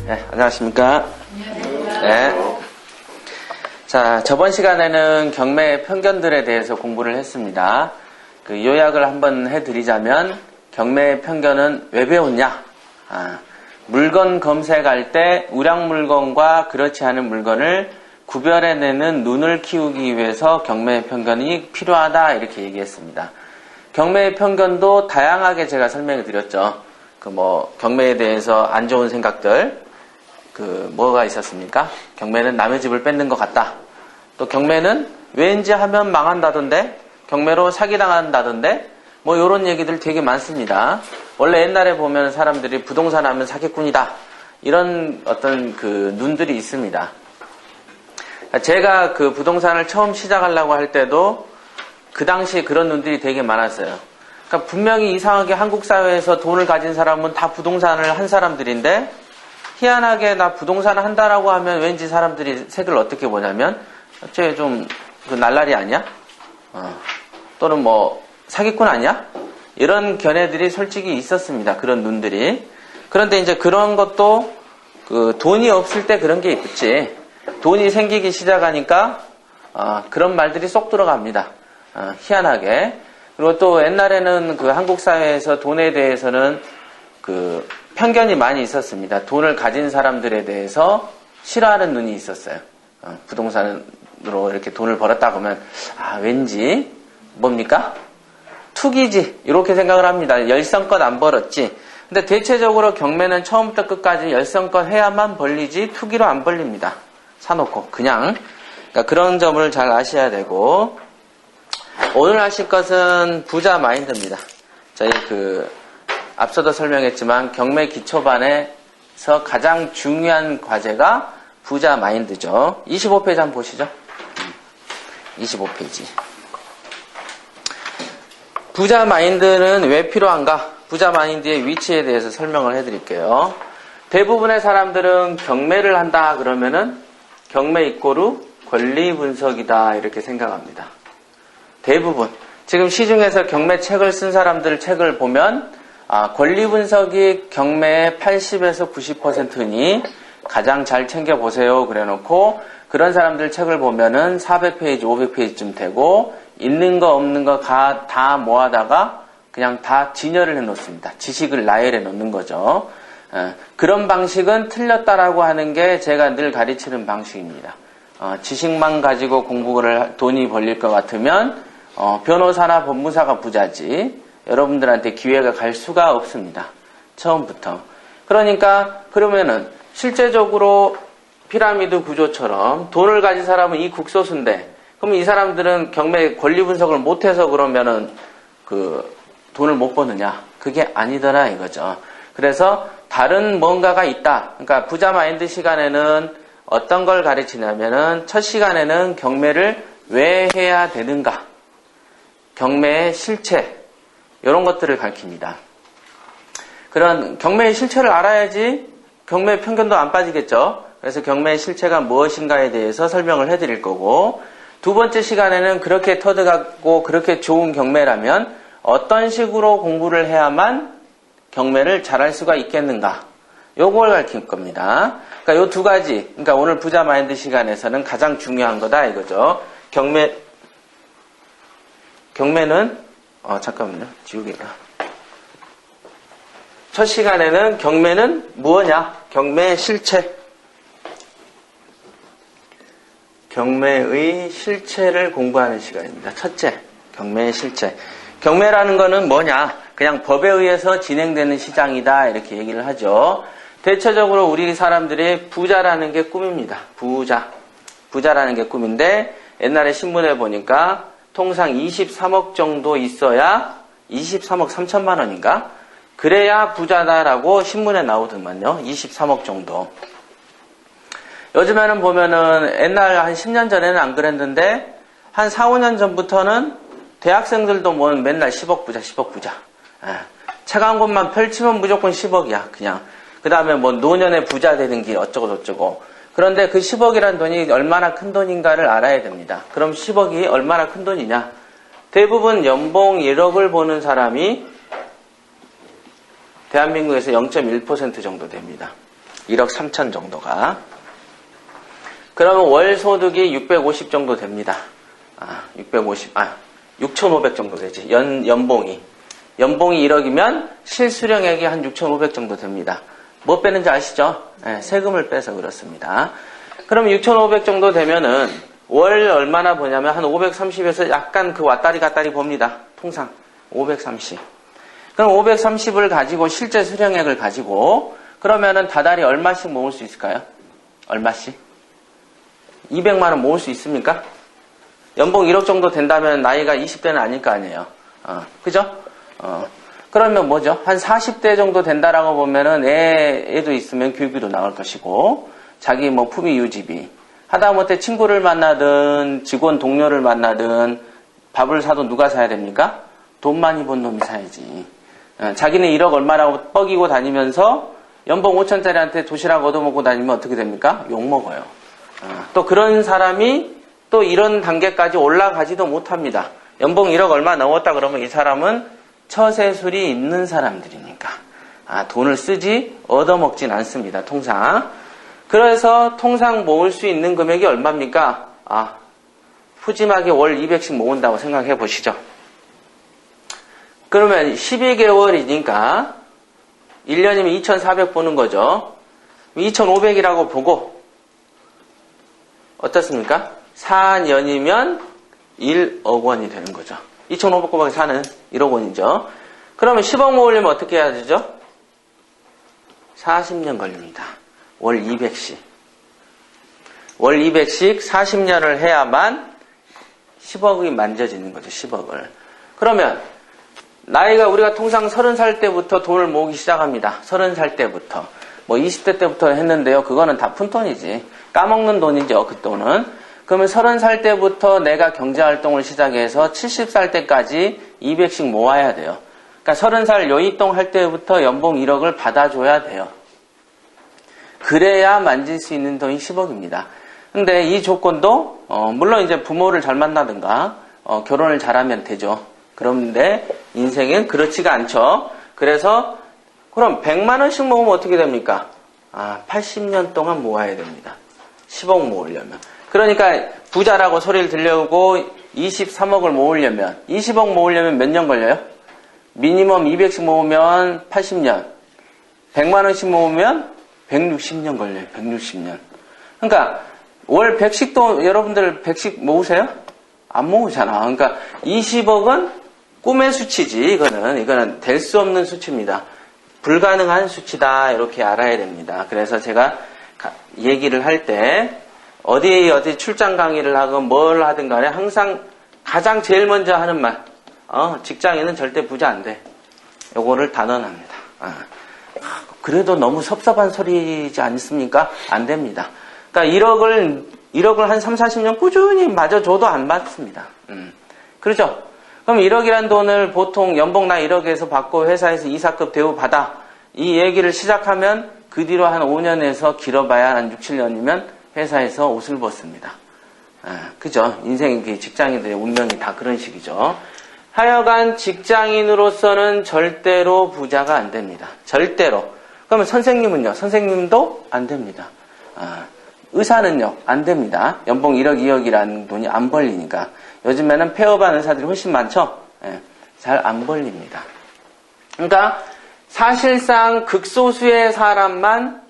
네, 안녕하십니까? 네. 자, 저번 시간에는 경매의 편견들에 대해서 공부를 했습니다. 그 요약을 한번 해드리자면, 경매의 편견은 왜 배웠냐? 물건 검색할 때 우량 물건과 그렇지 않은 물건을 구별해내는 눈을 키우기 위해서 경매의 편견이 필요하다, 이렇게 얘기했습니다. 경매의 편견도 다양하게 제가 설명해 드렸죠. 경매에 대해서 안 좋은 생각들, 뭐가 있었습니까? 경매는 남의 집을 뺏는 것 같다. 또 경매는 왠지 하면 망한다던데, 경매로 사기당한다던데, 요런 얘기들 되게 많습니다. 원래 옛날에 보면 사람들이 부동산 하면 사기꾼이다. 이런 어떤 눈들이 있습니다. 제가 부동산을 처음 시작하려고 할 때도 그 당시에 그런 눈들이 되게 많았어요. 그러니까 분명히 이상하게 한국 사회에서 돈을 가진 사람은 다 부동산을 한 사람들인데, 희한하게 나 부동산을 한다라고 하면 왠지 사람들이 색을 어떻게 보냐면, 쟤 좀 날라리 아니야? 또는 사기꾼 아니야? 이런 견해들이 솔직히 있었습니다. 그런 눈들이. 그런데 이제 그런 것도 돈이 없을 때 그런 게 있지. 돈이 생기기 시작하니까 그런 말들이 쏙 들어갑니다. 희한하게. 그리고 또 옛날에는 한국 사회에서 돈에 대해서는 편견이 많이 있었습니다. 돈을 가진 사람들에 대해서 싫어하는 눈이 있었어요. 부동산으로 이렇게 돈을 벌었다고 하면, 왠지, 뭡니까? 투기지. 이렇게 생각을 합니다. 열성껏 안 벌었지. 근데 대체적으로 경매는 처음부터 끝까지 열성껏 해야만 벌리지, 투기로 안 벌립니다. 사놓고, 그냥. 그러니까 그런 점을 잘 아셔야 되고, 오늘 하실 것은 부자 마인드입니다. 저희 앞서도 설명했지만 경매 기초반에서 가장 중요한 과제가 부자 마인드죠. 25페이지 한번 보시죠. 25페이지. 부자 마인드는 왜 필요한가? 부자 마인드의 위치에 대해서 설명을 해드릴게요. 대부분의 사람들은 경매를 한다 그러면은 경매 이꼬르 권리 분석이다 이렇게 생각합니다. 대부분. 지금 시중에서 경매 책을 쓴 사람들 책을 보면 권리 분석이 경매의 80에서 90%니 가장 잘 챙겨보세요 그래놓고 그런 사람들 책을 보면은 400페이지, 500페이지쯤 되고 있는 거 없는 거 다 모아다가 그냥 다 진열을 해놓습니다. 지식을 나열해 놓는 거죠. 그런 방식은 틀렸다라고 하는 게 제가 늘 가르치는 방식입니다. 지식만 가지고 공부를 돈이 벌릴 것 같으면 변호사나 법무사가 부자지 여러분들한테 기회가 갈 수가 없습니다. 처음부터. 그러니까 그러면은 실제적으로 피라미드 구조처럼 돈을 가진 사람은 이 국소수인데 그럼 이 사람들은 경매 권리 분석을 못해서 그러면은 돈을 못 버느냐? 그게 아니더라 이거죠. 그래서 다른 뭔가가 있다. 그러니까 부자 마인드 시간에는 어떤 걸 가르치냐면은 첫 시간에는 경매를 왜 해야 되는가? 경매의 실체 이런 것들을 가르칩니다. 그런 경매의 실체를 알아야지 경매의 편견도 안 빠지겠죠. 그래서 경매의 실체가 무엇인가에 대해서 설명을 해드릴 거고 두 번째 시간에는 그렇게 터득하고 그렇게 좋은 경매라면 어떤 식으로 공부를 해야만 경매를 잘할 수가 있겠는가 요걸 가르칠 겁니다. 그러니까 요 두 가지 그러니까 오늘 부자 마인드 시간에서는 가장 중요한 거다 이거죠. 경매는 잠깐만요. 지우개가. 첫 시간에는 경매는 무엇냐? 경매의 실체. 경매의 실체를 공부하는 시간입니다. 첫째, 경매의 실체. 경매라는 거는 뭐냐? 그냥 법에 의해서 진행되는 시장이다. 이렇게 얘기를 하죠. 대체적으로 우리 사람들이 부자라는 게 꿈입니다. 부자라는 게 꿈인데 옛날에 신문에 보니까 통상 23억 정도 있어야 23억 3천만 원인가? 그래야 부자다라고 신문에 나오더만요. 23억 정도. 요즘에는 보면은 옛날 한 10년 전에는 안 그랬는데 한 4, 5년 전부터는 대학생들도 맨날 10억 부자. 책 한 권만 펼치면 무조건 10억이야. 그냥. 그 다음에 노년에 부자 되는 길 어쩌고. 그런데 그 10억이란 돈이 얼마나 큰 돈인가를 알아야 됩니다. 그럼 10억이 얼마나 큰 돈이냐? 대부분 연봉 1억을 버는 사람이 대한민국에서 0.1% 정도 됩니다. 1억 3천 정도가. 그러면 월 소득이 650 정도 됩니다. 6,500 정도 되지. 연봉이 1억이면 실수령액이 한 6,500 정도 됩니다. 뭐 빼는지 아시죠? 네, 세금을 빼서 그렇습니다. 그럼 6,500 정도 되면은 월 얼마나 버냐면 한 530에서 약간 그 왔다리 갔다리 봅니다. 통상 530. 그럼 530을 가지고 실제 수령액을 가지고 그러면은 다달이 얼마씩 모을 수 있을까요? 얼마씩? 200만 원 모을 수 있습니까? 연봉 1억 정도 된다면 나이가 20대는 아닐 거 아니에요. 그죠? 그러면 뭐죠? 한 40대 정도 된다라고 보면은 애도 있으면 교육비도 나올 것이고 자기 뭐 품위 유지비 하다못해 친구를 만나든 직원 동료를 만나든 밥을 사도 누가 사야 됩니까? 돈 많이 번 놈이 사야지. 자기는 1억 얼마라고 뻐기고 다니면서 연봉 5천짜리한테 도시락 얻어먹고 다니면 어떻게 됩니까? 욕먹어요. 또 그런 사람이 또 이런 단계까지 올라가지도 못합니다. 연봉 1억 얼마 넘었다 그러면 이 사람은 처세술이 있는 사람들이니까 돈을 쓰지 얻어먹진 않습니다. 통상. 그래서 통상 모을 수 있는 금액이 얼마입니까? 푸짐하게 월 200씩 모은다고 생각해 보시죠. 그러면 12개월이니까 1년이면 2,400 보는 거죠. 2,500이라고 보고 어떻습니까? 4년이면 1억 원이 되는 거죠. 2,500 곱하기 4는 1억 원이죠. 그러면 10억 모으려면 어떻게 해야 되죠? 40년 걸립니다. 월 200씩. 월 200씩 40년을 해야만 10억이 만져지는 거죠. 10억을. 그러면 나이가 우리가 통상 30살 때부터 돈을 모으기 시작합니다. 30살 때부터. 뭐 20대 때부터 했는데요. 그거는 다 푼돈이지. 까먹는 돈이죠. 그 돈은. 그러면 30살 때부터 내가 경제활동을 시작해서 70살 때까지 200씩 모아야 돼요. 그러니까 30살 요입동 할 때부터 연봉 1억을 받아줘야 돼요. 그래야 만질 수 있는 돈이 10억입니다. 근데 이 조건도 물론 이제 부모를 잘 만나든가 결혼을 잘하면 되죠. 그런데 인생은 그렇지가 않죠. 그래서 그럼 100만 원씩 모으면 어떻게 됩니까? 80년 동안 모아야 됩니다. 10억 모으려면. 그러니까 부자라고 소리를 들려오고 23억을 모으려면 20억 모으려면 몇 년 걸려요? 미니멈 200씩 모으면 80년. 100만 원씩 모으면 160년 걸려요. 160년. 그러니까 월 100씩도 여러분들 100씩 모으세요? 안 모으잖아. 그러니까 20억은 꿈의 수치지. 이거는 될 수 없는 수치입니다. 불가능한 수치다. 이렇게 알아야 됩니다. 그래서 제가 얘기를 할 때 어디 출장 강의를 하건 뭘 하든 간에 항상 가장 제일 먼저 하는 말. 직장인은 절대 부자 안 돼. 요거를 단언합니다. 그래도 너무 섭섭한 소리지 않습니까? 안 됩니다. 그러니까 1억을 한 3, 40년 꾸준히 맞아줘도 안 받습니다. 그렇죠? 그럼 1억이란 돈을 보통 연봉 나 1억에서 받고 회사에서 이사급 대우 받아. 이 얘기를 시작하면 그 뒤로 한 5년에서 길어봐야 한 6, 7년이면 회사에서 옷을 벗습니다. 그죠? 인생의 직장인들의 운명이 다 그런 식이죠. 하여간 직장인으로서는 절대로 부자가 안 됩니다. 절대로. 그러면 선생님은요? 선생님도 안 됩니다. 의사는요? 안 됩니다. 연봉 1억, 2억이라는 돈이 안 벌리니까. 요즘에는 폐업한 의사들이 훨씬 많죠? 잘 안 벌립니다. 그러니까 사실상 극소수의 사람만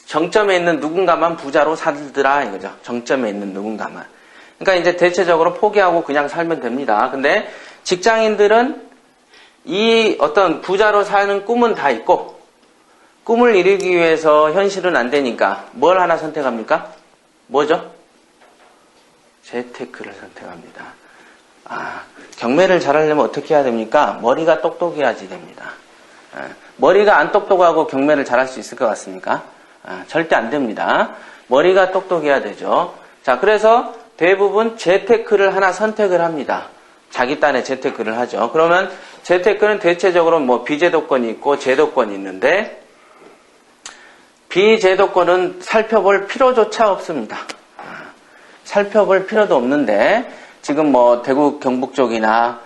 정점에 있는 누군가만 부자로 살더라 이거죠. 정점에 있는 누군가만. 그러니까 이제 대체적으로 포기하고 그냥 살면 됩니다. 근데 직장인들은 이 어떤 부자로 사는 꿈은 다 있고 꿈을 이루기 위해서 현실은 안 되니까 뭘 하나 선택합니까? 뭐죠? 재테크를 선택합니다. 경매를 잘하려면 어떻게 해야 됩니까? 머리가 똑똑해야지 됩니다. 머리가 안 똑똑하고 경매를 잘할 수 있을 것 같습니까? 절대 안 됩니다. 머리가 똑똑해야 되죠. 자, 그래서 대부분 재테크를 하나 선택을 합니다. 자기 딴에 재테크를 하죠. 그러면 재테크는 대체적으로 뭐 비제도권이 있고 제도권이 있는데 비제도권은 살펴볼 필요조차 없습니다. 살펴볼 필요도 없는데 지금 뭐 대구 경북 쪽이나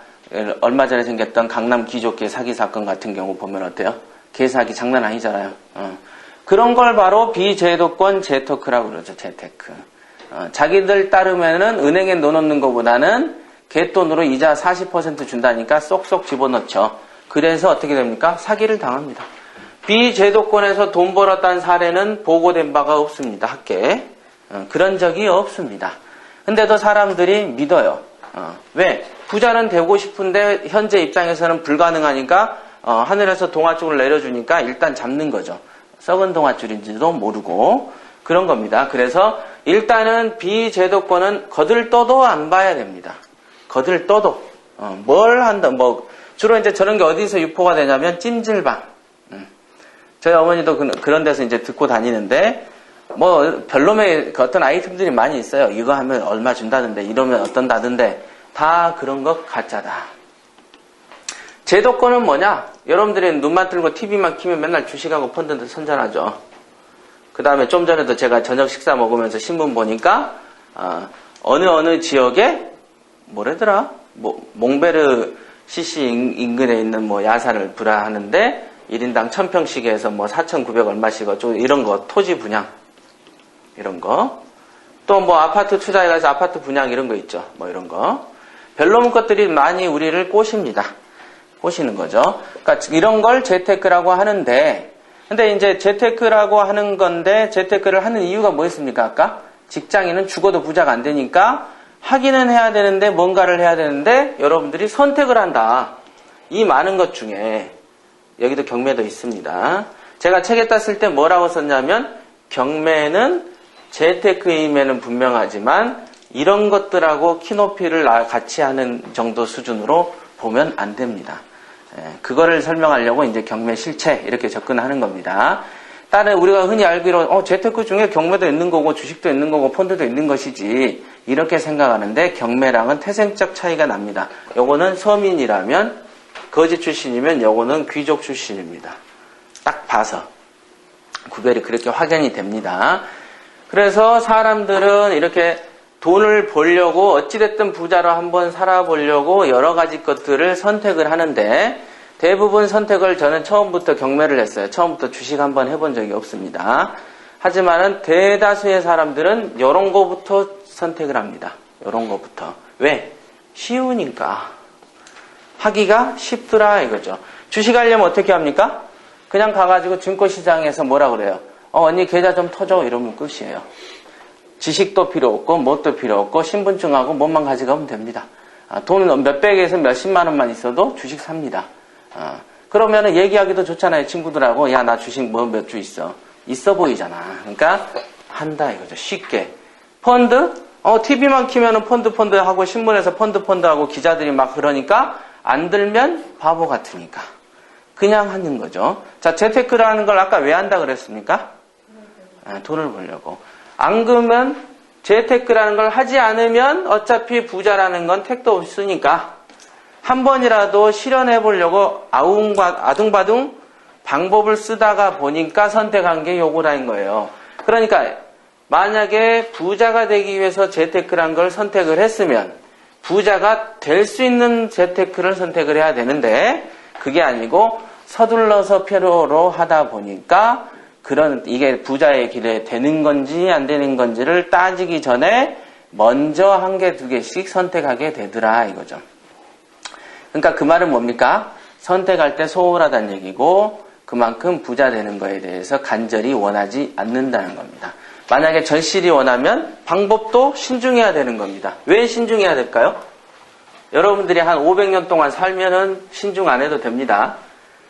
얼마 전에 생겼던 강남 귀족계 사기 사건 같은 경우 보면 어때요? 개사기 장난 아니잖아요. 그런 걸 바로 비제도권 재테크라고 그러죠. 재테크. 자기들 따르면은 은행에 넣어놓는 것보다는 갯돈으로 이자 40% 준다니까 쏙쏙 집어넣죠. 그래서 어떻게 됩니까? 사기를 당합니다. 비제도권에서 돈 벌었다는 사례는 보고된 바가 없습니다. 학계에. 그런 적이 없습니다. 근데도 사람들이 믿어요. 왜? 부자는 되고 싶은데 현재 입장에서는 불가능하니까 하늘에서 동아줄을 내려주니까 일단 잡는 거죠. 썩은 동아줄인지도 모르고 그런 겁니다. 그래서 일단은 비제도권은 거들떠도 안 봐야 됩니다. 거들떠도 뭘 한다. 뭐 주로 이제 저런 게 어디서 유포가 되냐면 찜질방. 저희 어머니도 그런 데서 이제 듣고 다니는데 뭐 별놈의 어떤 아이템들이 많이 있어요. 이거 하면 얼마 준다던데 이러면 어떤다던데 다 그런 거 가짜다. 제도권은 뭐냐? 여러분들이 눈만 뜨고 TV만 키면 맨날 주식하고 펀드들 선전하죠. 그 다음에 좀 전에도 제가 저녁 식사 먹으면서 신문 보니까 어느 지역에 뭐래더라? 뭐 몽베르 CC 인근에 있는 뭐 야산을 불화하는데 1인당 1000평씩 해서 뭐 4,900 얼마씩 이런 거 토지 분양 이런 거 또 뭐 아파트 투자해 가서 아파트 분양 이런 거 있죠. 뭐 이런 거 별놈 것들이 많이 우리를 꼬십니다. 꼬시는 거죠. 그러니까 이런 걸 재테크라고 하는데 근데 이제 재테크라고 하는 건데 재테크를 하는 이유가 뭐였습니까? 아까 직장인은 죽어도 부자가 안 되니까 하기는 해야 되는데 뭔가를 해야 되는데 여러분들이 선택을 한다. 이 많은 것 중에 여기도 경매도 있습니다. 제가 책에 땄을 때 뭐라고 썼냐면 경매는 재테크임에는 분명하지만 이런 것들하고 키높이를 같이 하는 정도 수준으로 보면 안 됩니다. 그거를 설명하려고 이제 경매 실체 이렇게 접근하는 겁니다. 다른 우리가 흔히 알기로 재테크 중에 경매도 있는 거고 주식도 있는 거고 펀드도 있는 것이지 이렇게 생각하는데 경매랑은 태생적 차이가 납니다. 요거는 서민이라면 거지 출신이면 요거는 귀족 출신입니다. 딱 봐서 구별이 그렇게 확연히 됩니다. 그래서 사람들은 이렇게 돈을 벌려고 어찌됐든 부자로 한번 살아보려고 여러 가지 것들을 선택을 하는데 대부분 선택을 저는 처음부터 경매를 했어요. 처음부터 주식 한번 해본 적이 없습니다. 하지만은 대다수의 사람들은 이런 거부터 선택을 합니다. 이런 거부터. 왜? 쉬우니까. 하기가 쉽더라 이거죠. 주식 하려면 어떻게 합니까? 그냥 가가지고 증권시장에서 뭐라 그래요? 언니 계좌 좀 터줘 이러면 끝이에요. 지식도 필요 없고 뭣도 필요 없고 신분증하고 뭐만 가져가면 됩니다. 돈은 몇백에서 몇십만 원만 있어도 주식 삽니다. 그러면은 얘기하기도 좋잖아요. 친구들하고 야 나 주식 뭐 몇 주 있어 보이잖아. 그러니까 한다 이거죠. 쉽게. 펀드? TV만 키면은 펀드 하고 신문에서 펀드 하고 기자들이 막 그러니까 안 들면 바보 같으니까 그냥 하는 거죠. 자, 재테크라는 걸 아까 왜 한다 그랬습니까? 돈을 벌려고. 안 그러면 재테크라는 걸 하지 않으면 어차피 부자라는 건 택도 없으니까 한 번이라도 실현해 보려고 아둥바둥 방법을 쓰다가 보니까 선택한 게 요거라는 거예요. 그러니까 만약에 부자가 되기 위해서 재테크란 걸 선택을 했으면 부자가 될 수 있는 재테크를 선택을 해야 되는데 그게 아니고 서둘러서 필요로 하다 보니까 이게 부자의 길에 되는 건지 안 되는 건지를 따지기 전에 먼저 한 개, 두 개씩 선택하게 되더라 이거죠. 그러니까 그 말은 뭡니까? 선택할 때 소홀하다는 얘기고 그만큼 부자 되는 거에 대해서 간절히 원하지 않는다는 겁니다. 만약에 절실히 원하면 방법도 신중해야 되는 겁니다. 왜 신중해야 될까요? 여러분들이 한 500년 동안 살면은 신중 안 해도 됩니다.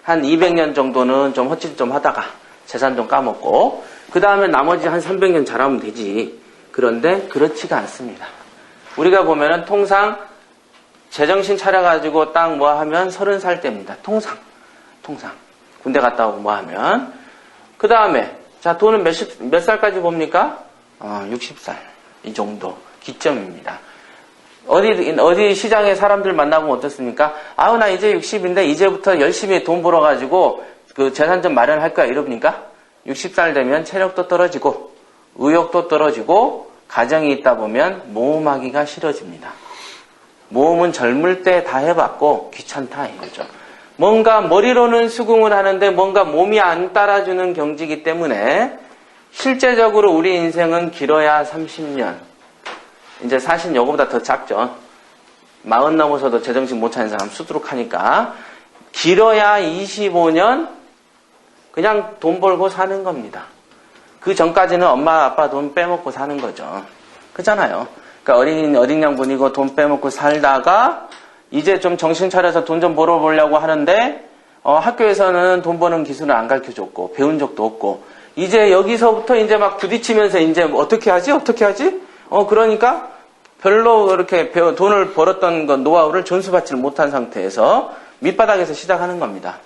한 200년 정도는 좀 헛짓 좀 하다가 재산 좀 까먹고 그 다음에 나머지 한 300년 잘하면 되지. 그런데 그렇지가 않습니다. 우리가 보면은 통상 제정신 차려가지고 딱 뭐 하면 30살 때입니다. 통상 군대 갔다 오고 뭐 하면 그 다음에 자 돈은 몇 살까지 봅니까? 60살 이 정도 기점입니다. 어디 시장에 사람들 만나보면 어떻습니까? 나 이제 60인데 이제부터 열심히 돈 벌어가지고 그 재산 좀 마련할 거야 이럽니까? 60살 되면 체력도 떨어지고 의욕도 떨어지고 가정이 있다 보면 모험하기가 싫어집니다. 모험은 젊을 때 다 해봤고 귀찮다 이거죠. 뭔가 머리로는 수긍을 하는데 뭔가 몸이 안 따라주는 경지이기 때문에 실제적으로 우리 인생은 길어야 30년. 이제 사실 요거보다 더 작죠. 40 넘어서도 제정신 못 차는 사람 수두룩하니까 길어야 25년 그냥 돈 벌고 사는 겁니다. 그 전까지는 엄마 아빠 돈 빼먹고 사는 거죠. 그렇잖아요. 그러니까 어린 양분이고 돈 빼먹고 살다가 이제 좀 정신 차려서 돈 좀 벌어보려고 하는데 학교에서는 돈 버는 기술을 안 가르쳐줬고 배운 적도 없고 이제 여기서부터 이제 막 부딪히면서 이제 어떻게 하지? 그러니까 별로 그렇게 돈을 벌었던 건 노하우를 전수받지를 못한 상태에서 밑바닥에서 시작하는 겁니다.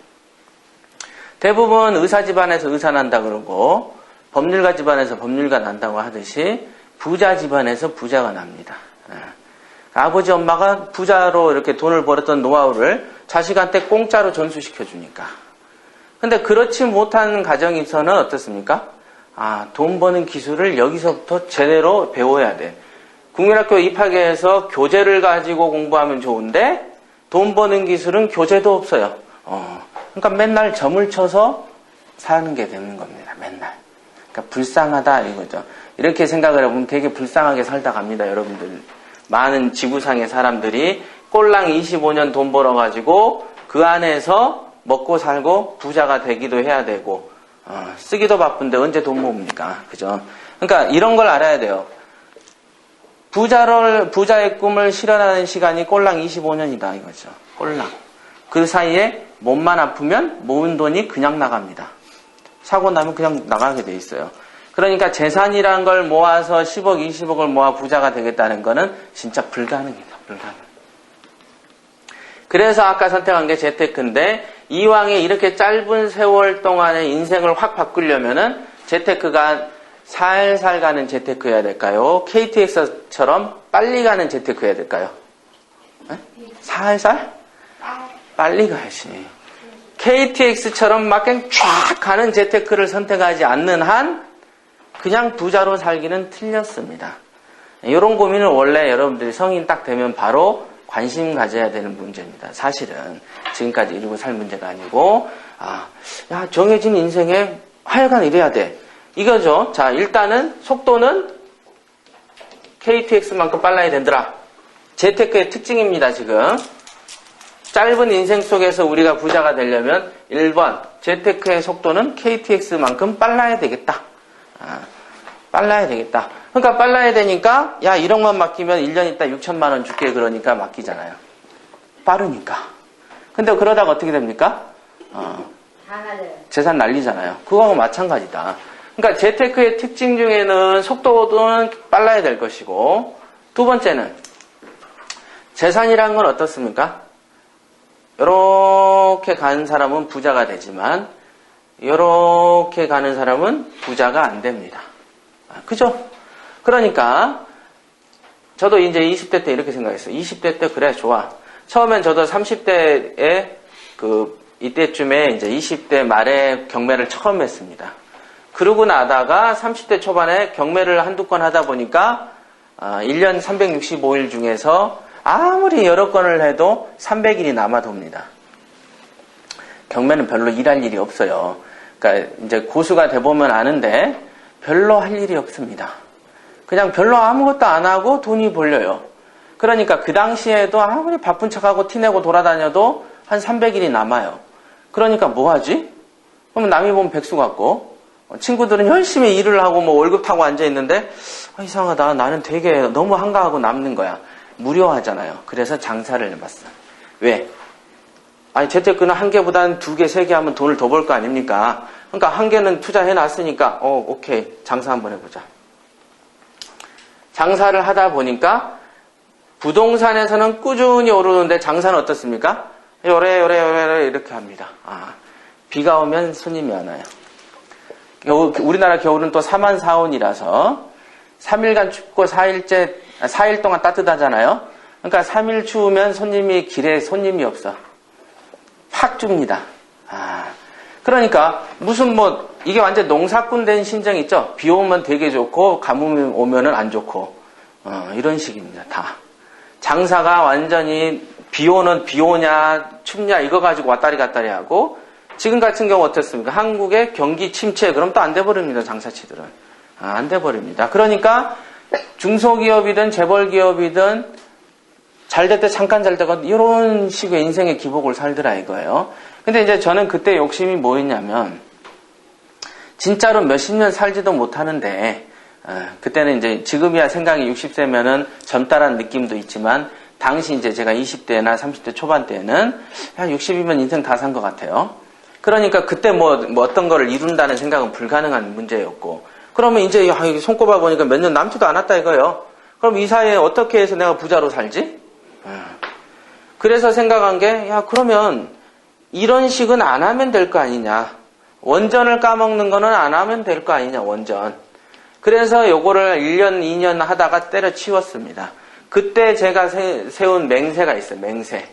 대부분 의사 집안에서 의사 난다 그러고 법률가 집안에서 법률가 난다고 하듯이 부자 집안에서 부자가 납니다. 아버지 엄마가 부자로 이렇게 돈을 벌었던 노하우를 자식한테 공짜로 전수시켜 주니까. 근데 그렇지 못한 가정에서는 어떻습니까? 돈 버는 기술을 여기서부터 제대로 배워야 돼. 국민학교 입학에 해서 교재를 가지고 공부하면 좋은데 돈 버는 기술은 교재도 없어요. 그러니까 맨날 점을 쳐서 사는 게 되는 겁니다. 맨날. 그러니까 불쌍하다 이거죠. 이렇게 생각을 해보면 되게 불쌍하게 살다 갑니다. 여러분들. 많은 지구상의 사람들이 꼴랑 25년 돈 벌어가지고 그 안에서 먹고 살고 부자가 되기도 해야 되고 쓰기도 바쁜데 언제 돈 모읍니까? 그죠? 그러니까 이런 걸 알아야 돼요. 부자의 꿈을 실현하는 시간이 꼴랑 25년이다 이거죠. 꼴랑. 그 사이에 몸만 아프면 모은 돈이 그냥 나갑니다. 사고 나면 그냥 나가게 돼 있어요. 그러니까 재산이란 걸 모아서 10억, 20억을 모아 부자가 되겠다는 거는 진짜 불가능이다. 불가능. 그래서 아까 선택한 게 재테크인데 이왕에 이렇게 짧은 세월 동안의 인생을 확 바꾸려면은 재테크가 살살 가는 재테크여야 될까요? KTX처럼 빨리 가는 재테크여야 될까요? 네? 살살? 빨리 가야지. KTX처럼 막 그냥 쫙 가는 재테크를 선택하지 않는 한 그냥 부자로 살기는 틀렸습니다. 이런 고민을 원래 여러분들이 성인 딱 되면 바로 관심 가져야 되는 문제입니다. 사실은 지금까지 이루고 살 문제가 아니고 정해진 인생에 하여간 이래야 돼. 이거죠. 자, 일단은 속도는 KTX만큼 빨라야 된더라. 재테크의 특징입니다. 지금 짧은 인생 속에서 우리가 부자가 되려면 1번 재테크의 속도는 KTX만큼 빨라야 되겠다. 빨라야 되겠다. 그러니까 빨라야 되니까 이런 건 맡기면 1년 있다 6천만 원 줄게 그러니까 맡기잖아요. 빠르니까. 근데 그러다가 어떻게 됩니까? 재산 날리잖아요. 그거하고 마찬가지다. 그러니까 재테크의 특징 중에는 속도는 빨라야 될 것이고 두 번째는 재산이라는 건 어떻습니까? 이렇게 가는 사람은 부자가 되지만 이렇게 가는 사람은 부자가 안 됩니다. 그죠? 그러니까 저도 이제 20대 때 이렇게 생각했어요. 20대 때 그래 좋아. 처음엔 저도 30대에 이때쯤에 이제 20대 말에 경매를 처음 했습니다. 그러고 나다가 30대 초반에 경매를 한두 건 하다 보니까 1년 365일 중에서 아무리 여러 건을 해도 300일이 남아 돕니다. 경매는 별로 일할 일이 없어요. 그러니까 이제 고수가 돼보면 아는데 별로 할 일이 없습니다. 그냥 별로 아무것도 안 하고 돈이 벌려요. 그러니까 그 당시에도 아무리 바쁜 척하고 티내고 돌아다녀도 한 300일이 남아요. 그러니까 뭐 하지? 그러면 남이 보면 백수 같고 친구들은 열심히 일을 하고 뭐 월급 타고 앉아있는데 이상하다. 나는 되게 너무 한가하고 남는 거야. 무료하잖아요. 그래서 장사를 해봤어. 왜? 재테크는 한 개보다는 2개, 3개 하면 돈을 더 벌 거 아닙니까? 그러니까 한 개는 투자해놨으니까 오케이. 장사 한번 해보자. 장사를 하다 보니까 부동산에서는 꾸준히 오르는데 장사는 어떻습니까? 요래 이렇게 합니다. 비가 오면 손님이 안 와요. 우리나라 겨울은 또 3만 4온이라서 3일간 춥고 4일 동안 따뜻하잖아요. 그러니까 3일 추우면 길에 손님이 없어. 확 줍니다. 그러니까 무슨 이게 완전 농사꾼 된 심정 있죠? 비 오면 되게 좋고 가뭄이 오면은 안 좋고 이런 식입니다. 다 장사가 완전히 비 오냐, 춥냐, 이거 가지고 왔다리 갔다리 하고, 지금 같은 경우 어떻습니까? 한국의 경기 침체, 그럼 또 안 돼버립니다, 장사치들은. 안 돼버립니다. 그러니까, 중소기업이든 재벌기업이든, 잘 될 때 잠깐 잘 되고, 이런 식의 인생의 기복을 살더라, 이거예요. 근데 이제 저는 그때 욕심이 뭐였냐면, 진짜로 몇십 년 살지도 못하는데, 그때는 이제 지금이야 생각이 60세면은 젊다라는 느낌도 있지만 당시 이제 제가 20대나 30대 초반 때는 한 60이면 인생 다 산 것 같아요. 그러니까 그때 뭐 어떤 거를 이룬다는 생각은 불가능한 문제였고 그러면 이제 손꼽아 보니까 몇 년 남지도 않았다 이거예요. 그럼 이 사이에 어떻게 해서 내가 부자로 살지? 그래서 생각한 게 그러면 이런 식은 안 하면 될 거 아니냐. 원전을 까먹는 거는 안 하면 될 거 아니냐, 원전. 그래서 요거를 1년, 2년 하다가 때려치웠습니다. 그때 제가 세운 맹세가 있어요, 맹세.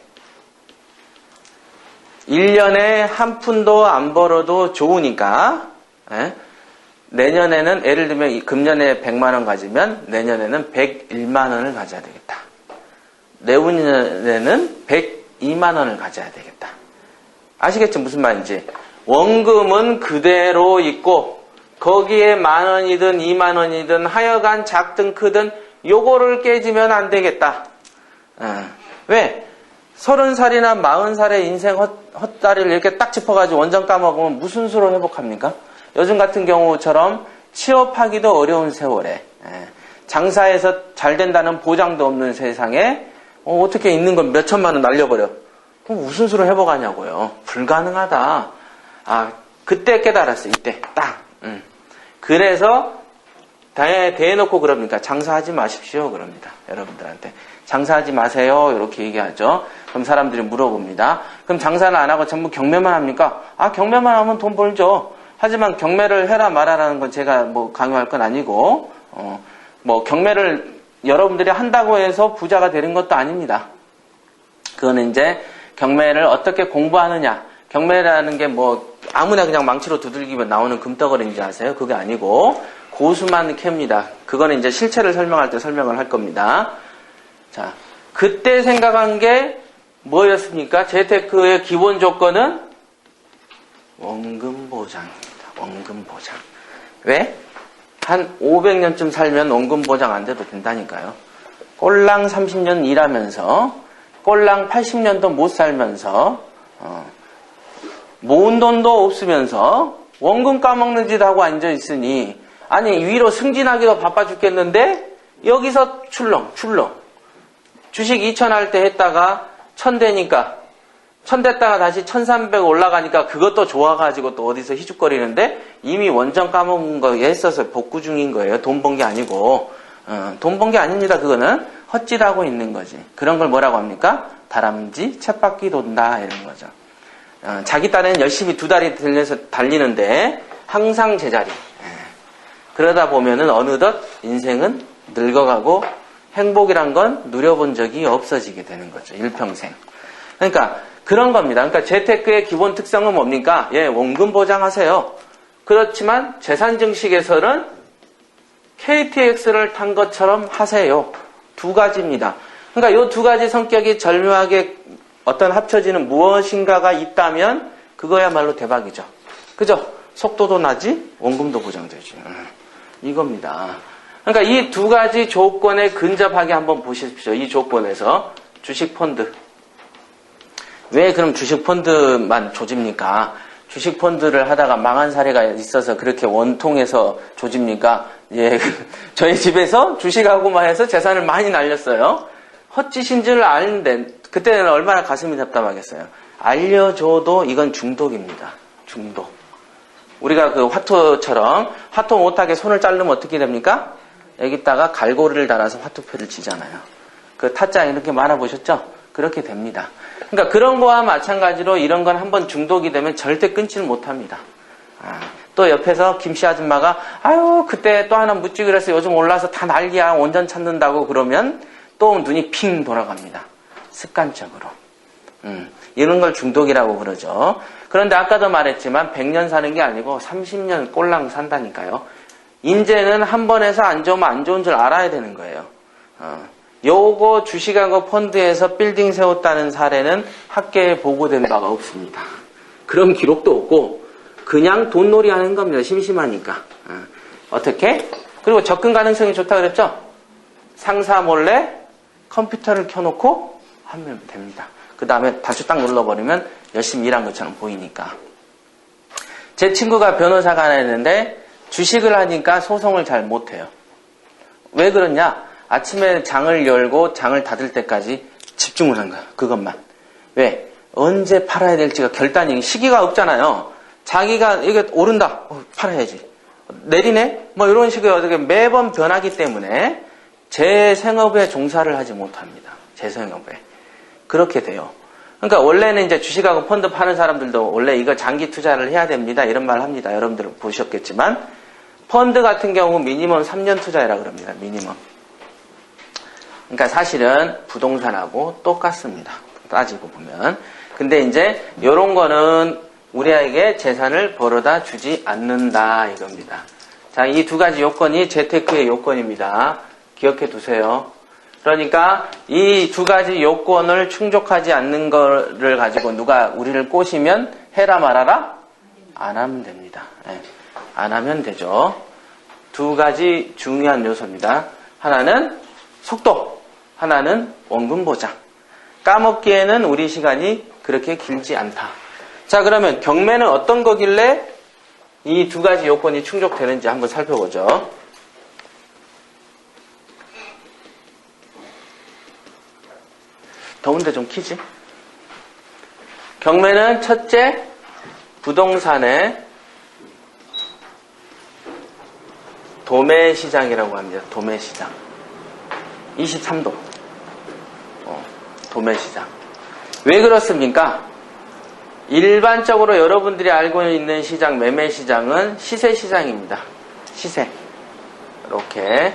1년에 한 푼도 안 벌어도 좋으니까, 내년에는, 예를 들면 금년에 100만원 가지면 내년에는 101만원을 가져야 되겠다. 내후년에는 102만원을 가져야 되겠다. 아시겠죠? 무슨 말인지. 원금은 그대로 있고, 거기에 10,000원이든 20,000원이든 하여간 작든 크든 요거를 깨지면 안 되겠다. 왜? 30살이나 40살의 인생 헛다리를 이렇게 딱 짚어가지고 원전 까먹으면 무슨 수로 회복합니까? 요즘 같은 경우처럼 취업하기도 어려운 세월에 장사해서 잘 된다는 보장도 없는 세상에 어떻게 있는 건 몇 천만 원 날려버려. 그럼 무슨 수로 회복하냐고요. 불가능하다. 그때 깨달았어요. 이때 딱. 그래서 대놓고 그럽니까? 장사하지 마십시오. 그럽니다. 여러분들한테. 장사하지 마세요. 이렇게 얘기하죠. 그럼 사람들이 물어봅니다. 그럼 장사는 안 하고 전부 경매만 합니까? 경매만 하면 돈 벌죠. 하지만 경매를 해라 말아라는 건 제가 뭐 강요할 건 아니고, 경매를 여러분들이 한다고 해서 부자가 되는 것도 아닙니다. 그거는 이제 경매를 어떻게 공부하느냐. 경매라는 게 아무나 그냥 망치로 두들기면 나오는 금덩어리인지 아세요? 그게 아니고 고수만 캡니다. 그거는 이제 실체를 설명할 때 설명을 할 겁니다. 자, 그때 생각한 게 뭐였습니까? 재테크의 기본 조건은 원금 보장입니다. 원금 보장. 왜? 한 500년쯤 살면 원금 보장 안 돼도 된다니까요. 꼴랑 30년 일하면서 꼴랑 80년도 못 살면서 모은 돈도 없으면서 원금 까먹는 짓 하고 앉아있으니 위로 승진하기도 바빠 죽겠는데 여기서 출렁 주식 2,000 할 때 했다가 1,000 되니까 1,000 됐다가 다시 1,300 올라가니까 그것도 좋아가지고 또 어디서 희죽거리는데 이미 원전 까먹은 거 했어서 복구 중인 거예요. 돈 번 게 아니고 돈 번 게 아닙니다. 그거는 헛짓하고 있는 거지. 그런 걸 뭐라고 합니까? 다람쥐 쳇바퀴 돈다 이런 거죠. 자기 딴에는 열심히 두 다리 들려서 달리는데 항상 제자리. 그러다 보면은 어느덧 인생은 늙어가고 행복이란 건 누려본 적이 없어지게 되는 거죠. 일평생. 그러니까 그런 겁니다. 그러니까 재테크의 기본 특성은 뭡니까? 원금 보장하세요. 그렇지만 재산 증식에서는 KTX를 탄 것처럼 하세요. 두 가지입니다. 그러니까 이 두 가지 성격이 절묘하게 어떤 합쳐지는 무엇인가가 있다면 그거야말로 대박이죠. 그죠? 속도도 나지 원금도 보장되지. 이겁니다. 그러니까 이 두 가지 조건에 근접하게 한번 보십시오. 이 조건에서 주식펀드. 왜 그럼 주식펀드만 조집니까? 주식펀드를 하다가 망한 사례가 있어서 그렇게 원통해서 조집니까? 저희 집에서 주식하고만 해서 재산을 많이 날렸어요. 헛짓인 줄 아는데 그때는 얼마나 가슴이 답답하겠어요. 알려줘도 이건 중독입니다. 중독. 우리가 그 화투처럼 화투 못하게 손을 자르면 어떻게 됩니까? 여기다가 갈고리를 달아서 화투표를 치잖아요. 그 타짜 이렇게 말아보셨죠? 그렇게 됩니다. 그러니까 그런 거와 마찬가지로 이런 건 한번 중독이 되면 절대 끊지를 못합니다. 또 옆에서 김씨 아줌마가 그때 또 하나 묻지 그래서 요즘 올라서 다 난리야 원전 찾는다고 그러면 또 눈이 핑 돌아갑니다. 습관적으로. 이런 걸 중독이라고 그러죠. 그런데 아까도 말했지만 100년 사는 게 아니고 30년 꼴랑 산다니까요. 인제는 한 번 해서 안 좋으면 안 좋은 줄 알아야 되는 거예요. 요거 주식하고 펀드에서 빌딩 세웠다는 사례는 학계에 보고된 바가 없습니다. 그런 기록도 없고 그냥 돈놀이 하는 겁니다. 심심하니까. 어떻게? 그리고 접근 가능성이 좋다 그랬죠? 상사 몰래 컴퓨터를 켜놓고 하면 됩니다. 그 다음에 단추 딱 눌러버리면 열심히 일한 것처럼 보이니까. 제 친구가 변호사가 하나 있는데 주식을 하니까 소송을 잘 못해요. 왜 그러냐? 아침에 장을 열고 장을 닫을 때까지 집중을 한 거야. 그것만. 왜? 언제 팔아야 될지가 결단이 시기가 없잖아요. 자기가 이게 오른다. 팔아야지. 내리네? 뭐 이런 식의 어떻게 매번 변하기 때문에 제 생업에 종사를 하지 못합니다. 제 생업에. 그렇게 돼요. 그러니까 원래는 이제 주식하고 펀드 파는 사람들도 원래 이거 장기 투자를 해야 됩니다. 이런 말 합니다. 여러분들 보셨겠지만 펀드 같은 경우 미니멈 3년 투자해라 그럽니다. 미니멈. 그러니까 사실은 부동산하고 똑같습니다. 따지고 보면. 근데 이제 이런 거는 우리에게 재산을 벌어다 주지 않는다 이겁니다. 자, 이 두 가지 요건이 재테크의 요건입니다. 기억해 두세요. 그러니까 이 두 가지 요건을 충족하지 않는 거를 가지고 누가 우리를 꼬시면 해라 말아라? 안 하면 됩니다. 네. 안 하면 되죠. 두 가지 중요한 요소입니다. 하나는 속도, 하나는 원금 보장. 까먹기에는 우리 시간이 그렇게 길지 않다. 자, 그러면 경매는 어떤 거길래 이 두 가지 요건이 충족되는지 한번 살펴보죠. 더운데 좀 키지? 경매는 첫째, 부동산의 도매시장이라고 합니다. 도매시장. 23도. 도매시장. 왜 그렇습니까? 일반적으로 여러분들이 알고 있는 시장, 매매시장은 시세시장입니다. 시세. 이렇게.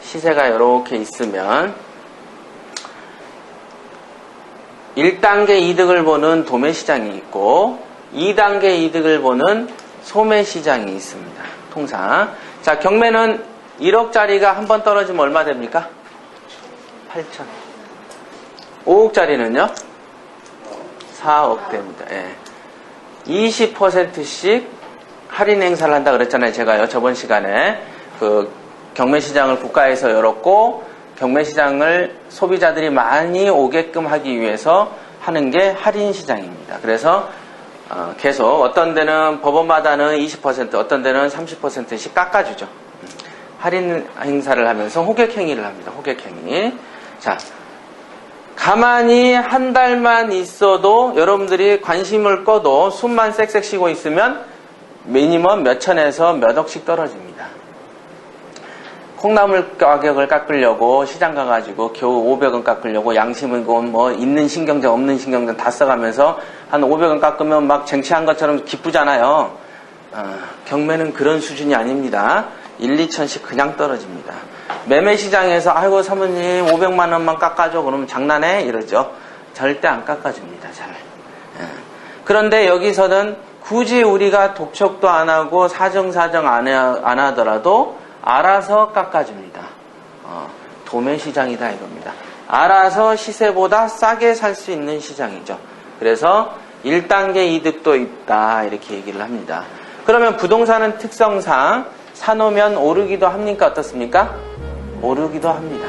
시세가 이렇게 있으면 1단계 이득을 보는 도매시장이 있고 2단계 이득을 보는 소매시장이 있습니다. 통상. 자, 경매는 1억짜리가 한 번 떨어지면 얼마 됩니까? 8천. 5억짜리는요? 4억 됩니다. 예. 20%씩 할인 행사를 한다 그랬잖아요. 제가요. 저번 시간에 그 경매시장을 국가에서 열었고 경매시장을 소비자들이 많이 오게끔 하기 위해서 하는 게 할인시장입니다. 그래서 계속 어떤 데는 법원마다는 20%, 어떤 데는 30%씩 깎아주죠. 할인 행사를 하면서 호객행위를 합니다. 호객행위. 자, 가만히 한 달만 있어도 여러분들이 관심을 꺼도 숨만 쌕쌕 쉬고 있으면 미니멈 몇 천에서 몇 억씩 떨어집니다. 콩나물 가격을 깎으려고 시장 가가지고 겨우 500원 깎으려고 양심이고 뭐 있는 신경전 없는 신경전 다 써가면서 한 500원 깎으면 막 쟁취한 것처럼 기쁘잖아요. 경매는 그런 수준이 아닙니다. 1, 2천씩 그냥 떨어집니다. 매매시장에서 아이고 사모님 500만 원만 깎아줘 그러면 장난해? 이러죠. 절대 안 깎아줍니다. 잘. 그런데 여기서는 굳이 우리가 독촉도 안 하고 사정사정 안 하더라도 알아서 깎아줍니다. 도매시장이다 이겁니다. 알아서 시세보다 싸게 살 수 있는 시장이죠. 그래서 1단계 이득도 있다 이렇게 얘기를 합니다. 그러면 부동산은 특성상 사놓으면 오르기도 합니까? 어떻습니까? 오르기도 합니다.